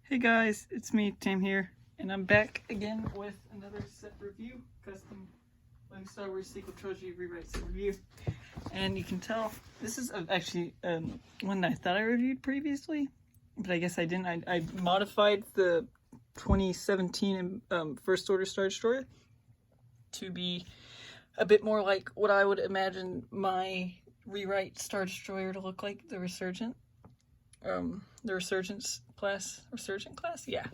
Hey guys, it's me, Tim here, and I'm back again with another set review, custom Lego Star Wars sequel trilogy rewrite set review. And you can tell this is actually one that I thought I reviewed previously, but I guess I didn't. I modified the 2017 First Order Star Destroyer to be a bit more like what I would imagine my rewrite Star Destroyer to look like, the Resurgent-Class, yeah.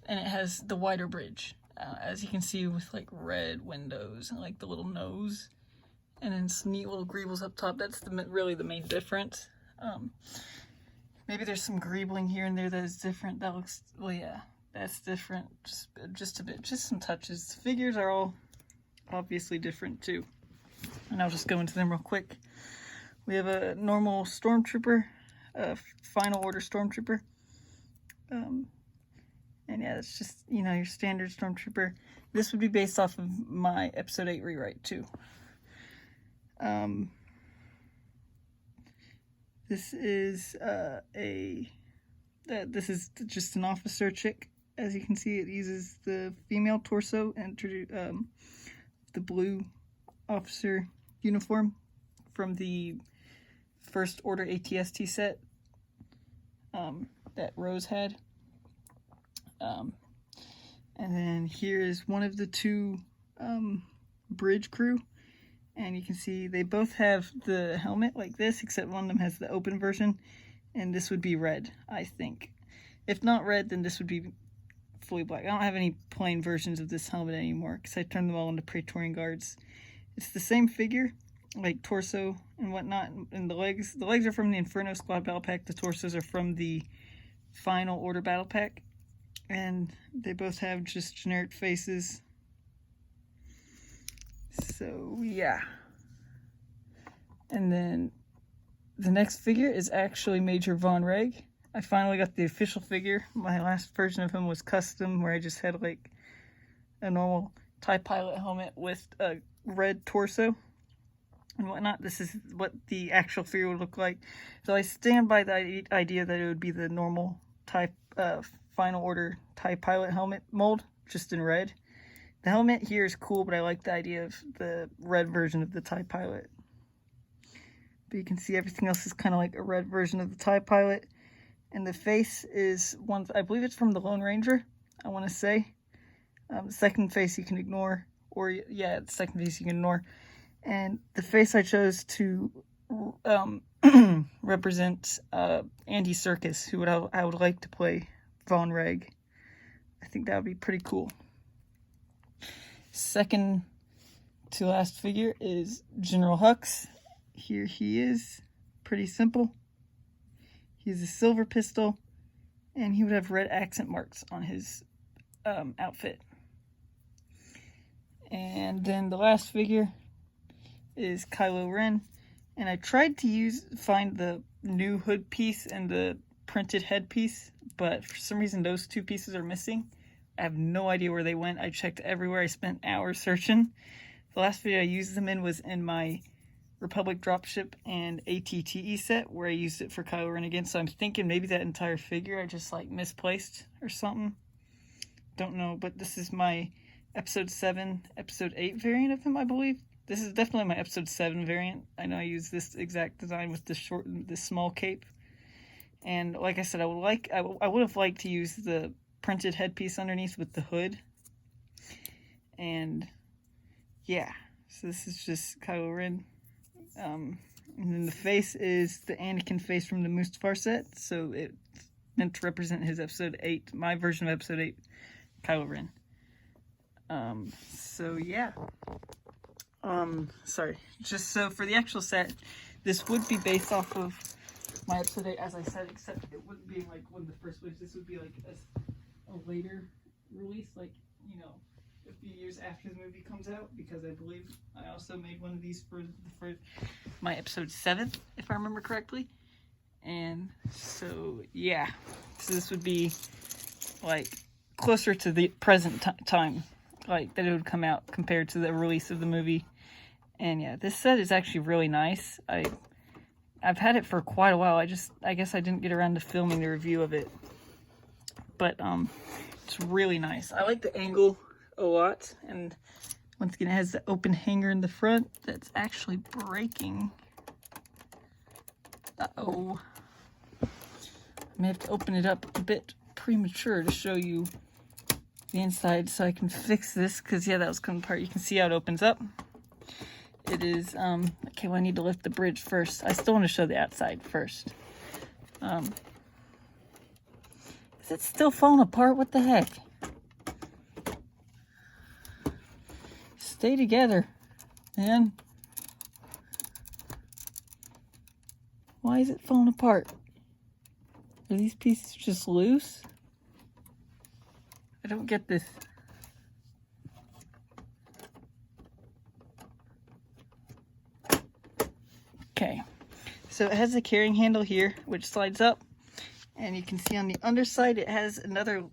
And it has the wider bridge, as you can see, with like red windows and like the little nose, and then some neat little greebles up top. That's really the main difference. Maybe there's some greebling here and there that is different. That looks, well, yeah, that's different. Just a bit, just some touches. The figures are all obviously different too. And I'll just go into them real quick. We have a normal Stormtrooper, Final Order Stormtrooper. And yeah, it's just, you know, your standard Stormtrooper. This would be based off of my Episode 8 rewrite too. This is this is just an officer chick. As you can see, it uses the female torso and the blue officer uniform from the First Order ATST set that Rose had. And then here is one of the two bridge crew, and you can see they both have the helmet like this, except one of them has the open version, and this would be red, I think. If not red, then this would be fully black. I don't have any plain versions of this helmet anymore because I turned them all into Praetorian Guards. It's the same figure, like torso and whatnot, and the legs are from the Inferno Squad Battle Pack. The torsos are from the Final Order Battle Pack, and they both have just generic faces. So yeah. And then the next figure is actually Major Von Reg. I finally got the official figure. My last version of him was custom, where I just had like a normal TIE pilot helmet with a red torso and whatnot. This is what the actual figure would look like. So I stand by the idea that it would be the normal TIE Final Order TIE pilot helmet mold, just in red. The helmet here is cool, but I like the idea of the red version of the TIE pilot. But you can see everything else is kind of like a red version of the TIE pilot. And the face is one, I believe it's from the Lone Ranger, I want to say. The second face you can ignore, or yeah, the second face you can ignore. And the face I chose to represent Andy Serkis, who I would like to play Von Reg. I think that would be pretty cool. Second to last figure is General Hux. Here he is, pretty simple. He has a silver pistol, and he would have red accent marks on his outfit. And then the last figure is Kylo Ren, and I tried to find the new hood piece and the printed head piece, but for some reason those two pieces are missing. I have no idea where they went. I checked everywhere. I spent hours searching. The last video I used them in was in my Republic Dropship and ATTE set, where I used it for Kylo Ren again. So I'm thinking maybe that entire figure I just like misplaced or something. Don't know, but this is my Episode 7, Episode 8 variant of him, I believe. This is definitely my Episode 7 variant. I know I use this exact design with the small cape. And like I said, I would have liked to use the printed headpiece underneath with the hood. And yeah, so this is just Kylo Ren. And then the face is the Anakin face from the Mustafar set, so it's meant to represent his Episode 8, my version of Episode 8, Kylo Ren. So yeah. Sorry. Just so for the actual set, this would be based off of my Episode 8, as I said, except it wouldn't be like one of the first waves. This would be like a later release, like, you know, a few years after the movie comes out, because I believe I also made one of these for my Episode 7, if I remember correctly. And so yeah, so this would be like closer to the present time, like that it would come out compared to the release of the movie. And yeah, this set is actually really nice. I've had it for quite a while. I guess I didn't get around to filming the review of it. but it's really nice. I like the angle a lot, and once again, it has the open hanger in the front that's actually breaking. Uh-oh. I may have to open it up a bit premature to show you the inside so I can fix this, because yeah, that was coming apart. You can see how it opens up. It is, okay, well I need to lift the bridge first. I still want to show the outside first. Is it still falling apart? What the heck? Stay together, man. Why is it falling apart? Are these pieces just loose? I don't get this. Okay, so it has a carrying handle here, which slides up. And you can see on the underside, it has another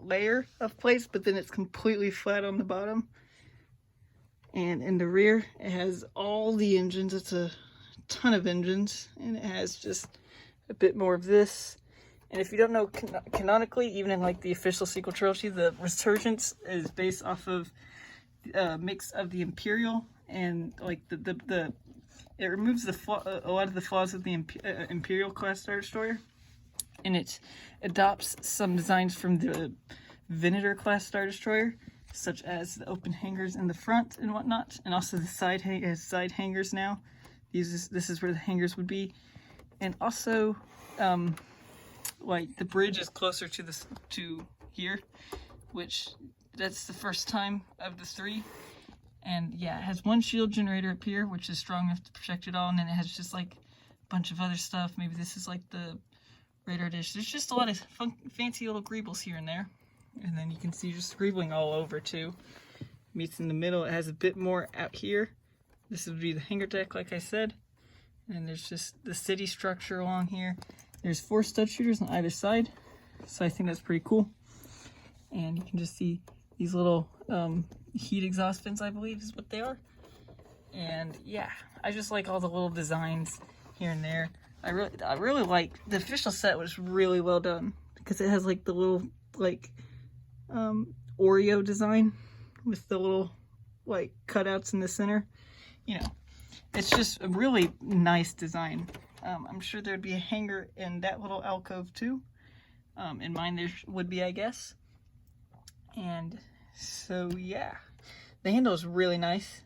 layer of plates, but then it's completely flat on the bottom. And in the rear, it has all the engines. It's a ton of engines, and it has just a bit more of this. And if you don't know, canonically, even in like the official sequel trilogy, the Resurgence is based off of a mix of the Imperial and like it removes a lot of the flaws of the Imperial class Star Destroyer, and it adopts some designs from the VIII class Star Destroyer, such as the open hangers in the front and whatnot, and also the side hangers now. This is where the hangers would be, and also like the bridge is closer to here, which that's the first time of the 3. And yeah, it has one shield generator up here, which is strong enough to protect it all, and then it has just like a bunch of other stuff. Maybe this is like the radar dish. There's just a lot of fancy little greebles here and there. And then you can see just greebling all over too. Meets in the middle. It has a bit more out here. This would be the hangar deck, like I said. And there's just the city structure along here. There's 4 stud shooters on either side. So I think that's pretty cool. And you can just see these little heat exhaust fins, I believe is what they are. And yeah, I just like all the little designs here and there. I really like the official set. Was really well done because it has like the little like Oreo design with the little like cutouts in the center. You know, it's just a really nice design. I'm sure there'd be a hanger in that little alcove too. In mine there would be, I guess. And so yeah, the handle is really nice,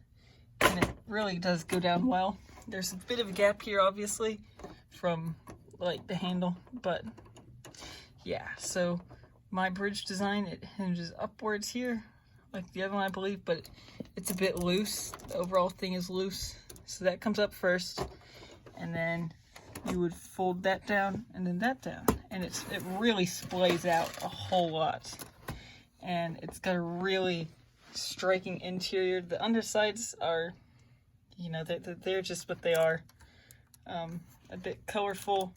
and it really does go down well. There's a bit of a gap here, obviously, from like the handle, but yeah. So my bridge design, it hinges upwards here, like the other one, I believe, but it's a bit loose. The overall thing is loose, so that comes up first, and then you would fold that down and then that down, and it really splays out a whole lot, and it's got a really striking interior. The undersides are, you know, they're just what they are, a bit colorful,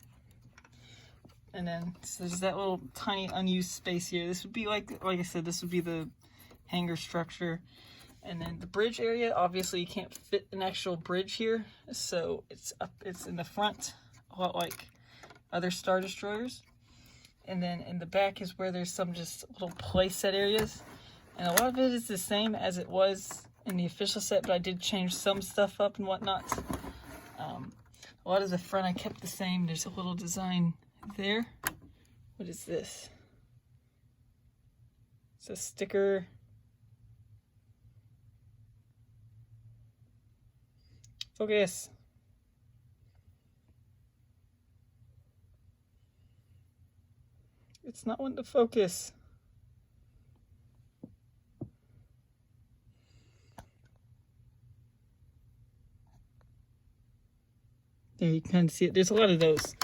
and then so there's that little tiny unused space here. This would be like I said, this would be the hangar structure. And then the bridge area, obviously you can't fit an actual bridge here, so it's in the front, a lot like other Star Destroyers. And then in the back is where there's some just little play set areas, and a lot of it is the same as it was in the official set, but I did change some stuff up and whatnot. A lot of the front I kept the same. There's a little design there. What is this? It's a sticker. Focus. It's not wanting to focus. There, you can kind of see it. There's a lot of those.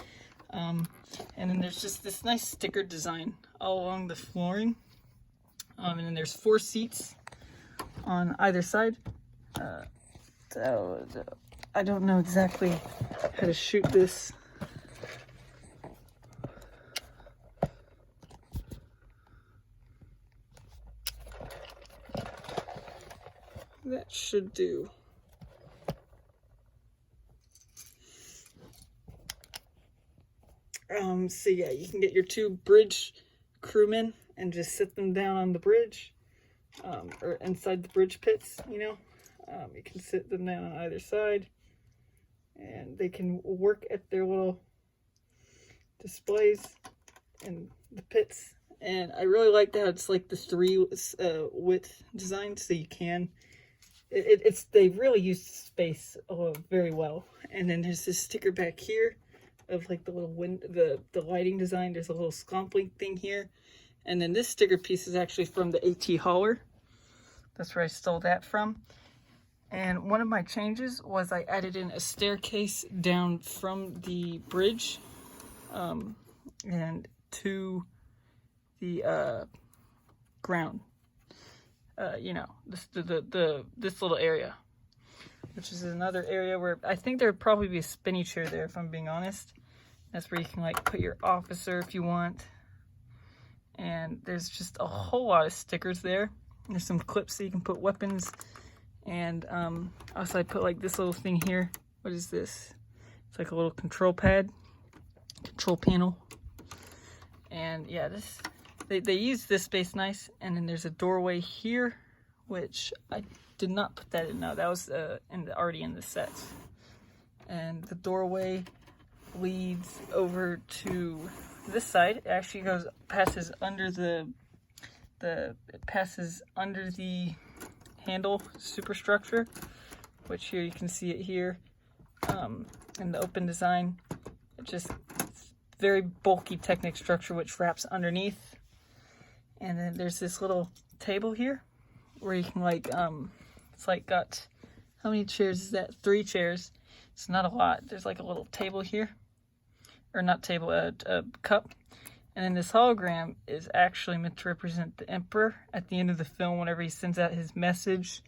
And then there's just this nice sticker design all along the flooring. And then there's 4 seats on either side. I don't know exactly how to shoot this. That should do. So yeah, you can get your 2 bridge crewmen and just sit them down on the bridge, or inside the bridge pits, you know. You can sit them down on either side, and they can work at their little displays in the pits. And I really like that it's like the 3 width design, so you can, they really use space very well. And then there's this sticker back here of like the little the lighting design. There's a little scompling thing here. And then this sticker piece is actually from the AT hauler. That's where I stole that from. And one of my changes was I added in a staircase down from the bridge and to the ground. You know, this little area, which is another area where I think there would probably be a spinny chair there, if I'm being honest. That's where you can like put your officer if you want. And there's just a whole lot of stickers there. There's some clips so you can put weapons. And also I put like this little thing here. What is this? It's like a little control panel. And yeah, they use this space nice. And then there's a doorway here, which I did not put that in. No, that was already in the set. And the doorway leads over to this side. It actually passes under the handle superstructure, which here you can see it here in the open design. It's very bulky Technic structure which wraps underneath. And then there's this little table here where you can like it's like got, how many chairs is that? 3 chairs. It's not a lot. There's like a little table here, or not table, a cup. And then this hologram is actually meant to represent the Emperor at the end of the film whenever he sends out his message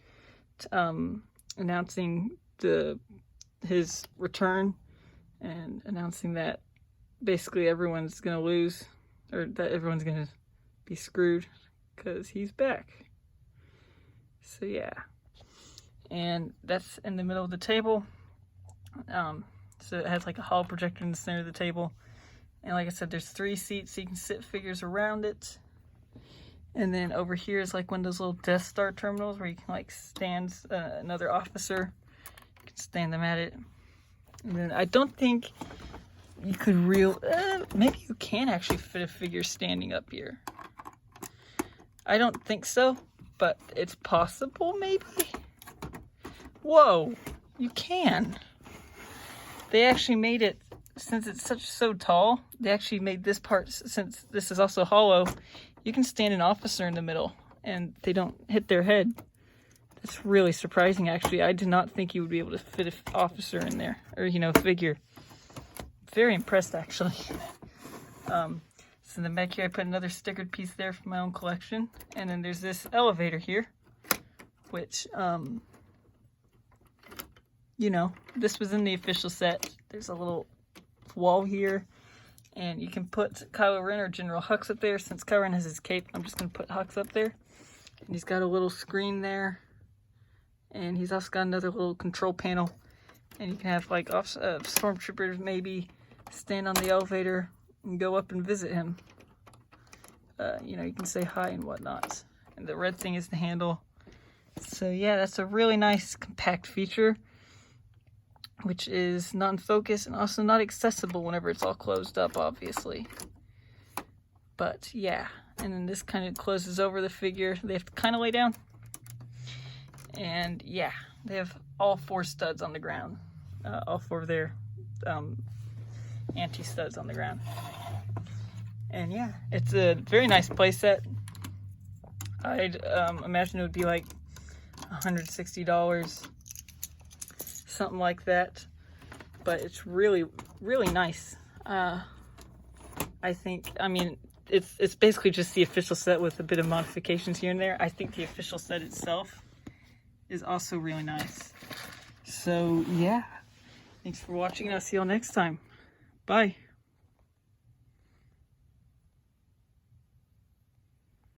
announcing his return and announcing that basically everyone's going to lose, or that everyone's going to be screwed because he's back. So yeah. And that's in the middle of the table. So it has like a holo projector in the center of the table. And like I said, there's 3 seats, so you can sit figures around it. And then over here is like one of those little Death Star terminals where you can like stand another officer. You can stand them at it. And then I don't think you could maybe you can actually fit a figure standing up here. I don't think so, but it's possible maybe. Whoa, you can. They actually made it, since it's so tall, they actually made this part, since this is also hollow, you can stand an officer in the middle and they don't hit their head. That's really surprising, actually. I did not think you would be able to fit an officer in there, or, you know, figure. Very impressed, actually. So then back here I put another stickered piece there from my own collection. And then there's this elevator here, which, you know, this was in the official set. There's a little wall here, and you can put Kylo Ren or General Hux up there. Since Kylo Ren has his cape, I'm just going to put Hux up there. And he's got a little screen there, and he's also got another little control panel. And you can have like stormtroopers maybe stand on the elevator and go up and visit him. You know, you can say hi and whatnot. And the red thing is the handle. So yeah, that's a really nice compact feature, which is not in focus and also not accessible whenever it's all closed up, obviously. But yeah, and then this kind of closes over the figure. They have to kind of lay down. And yeah, they have all 4 studs on the ground. All 4 of their anti-studs on the ground. And yeah, it's a very nice playset. I'd imagine it would be like $160. Something like that, but it's really, really nice. I think, I mean, it's basically just the official set with a bit of modifications here and there. I think the official set itself is also really nice. So yeah, thanks for watching, and I'll see you all next time. Bye.